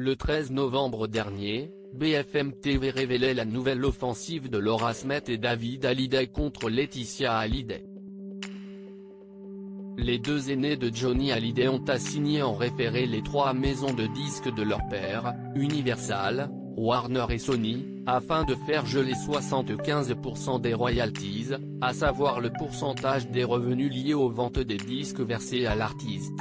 Le 13 novembre dernier, BFM TV révélait la nouvelle offensive de Laura Smet et David Hallyday contre Laetitia Hallyday. Les deux aînés de Johnny Hallyday ont assigné en référé les trois maisons de disques de leur père, Universal, Warner et Sony, afin de faire geler 75% des royalties, à savoir le pourcentage des revenus liés aux ventes des disques versés à l'artiste.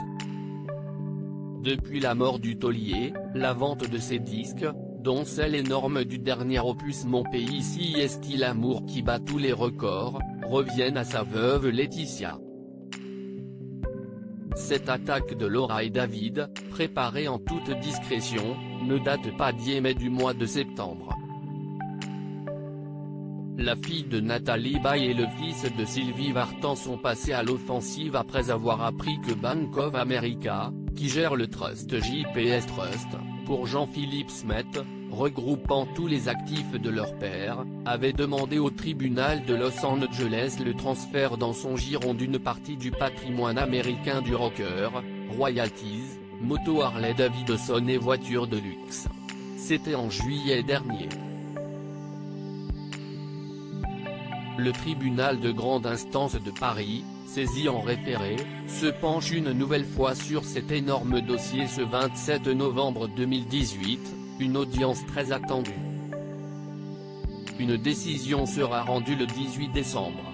Depuis la mort du taulier, la vente de ces disques, dont celle énorme du dernier opus Mon pays si est-il l'amour qui bat tous les records, reviennent à sa veuve Laetitia. Cette attaque de Laura et David, préparée en toute discrétion, ne date pas d'hier mais du mois de septembre. La fille de Nathalie Baye et le fils de Sylvie Vartan sont passés à l'offensive après avoir appris que Bank of America, qui gère le trust JPS Trust, pour Jean-Philippe Smet, regroupant tous les actifs de leur père, avait demandé au tribunal de Los Angeles le transfert dans son giron d'une partie du patrimoine américain du rocker, royalties, moto Harley Davidson et voitures de luxe. C'était en juillet dernier. Le tribunal de grande instance de Paris, saisi en référé, se penche une nouvelle fois sur cet énorme dossier ce 27 novembre 2018, une audience très attendue. Une décision sera rendue le 18 décembre.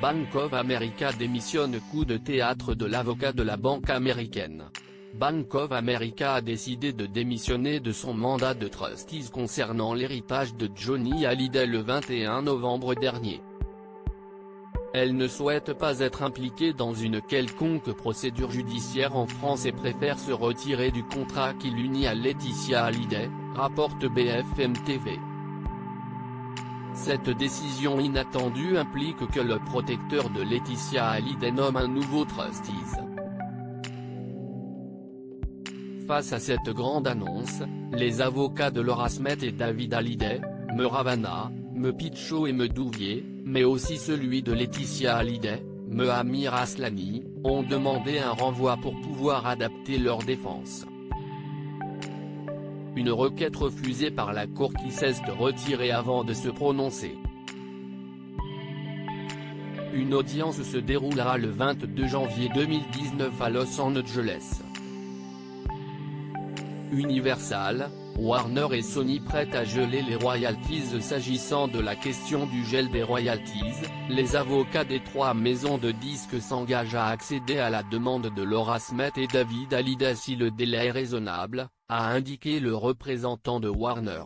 Bank of America démissionne, coup de théâtre de l'avocat de la banque américaine. Bank of America a décidé de démissionner de son mandat de trustees concernant l'héritage de Johnny Hallyday le 21 novembre dernier. Elle ne souhaite pas être impliquée dans une quelconque procédure judiciaire en France et préfère se retirer du contrat qui l'unit à Laetitia Hallyday, rapporte BFM TV. Cette décision inattendue implique que le protecteur de Laetitia Hallyday nomme un nouveau trustees. Face à cette grande annonce, les avocats de Laura Smet et David Hallyday, Me Ravana, Me Pitchot et Me Douvier, mais aussi celui de Laetitia Hallyday, Me Amir Aslani, ont demandé un renvoi pour pouvoir adapter leur défense. Une requête refusée par la Cour qui cesse de retirer avant de se prononcer. Une audience se déroulera le 22 janvier 2019 à Los Angeles. Universal, Warner et Sony prêtent à geler les royalties. S'agissant de la question du gel des royalties, les avocats des trois maisons de disques s'engagent à accéder à la demande de Laura Smet et David Hallyday si le délai est raisonnable, a indiqué le représentant de Warner.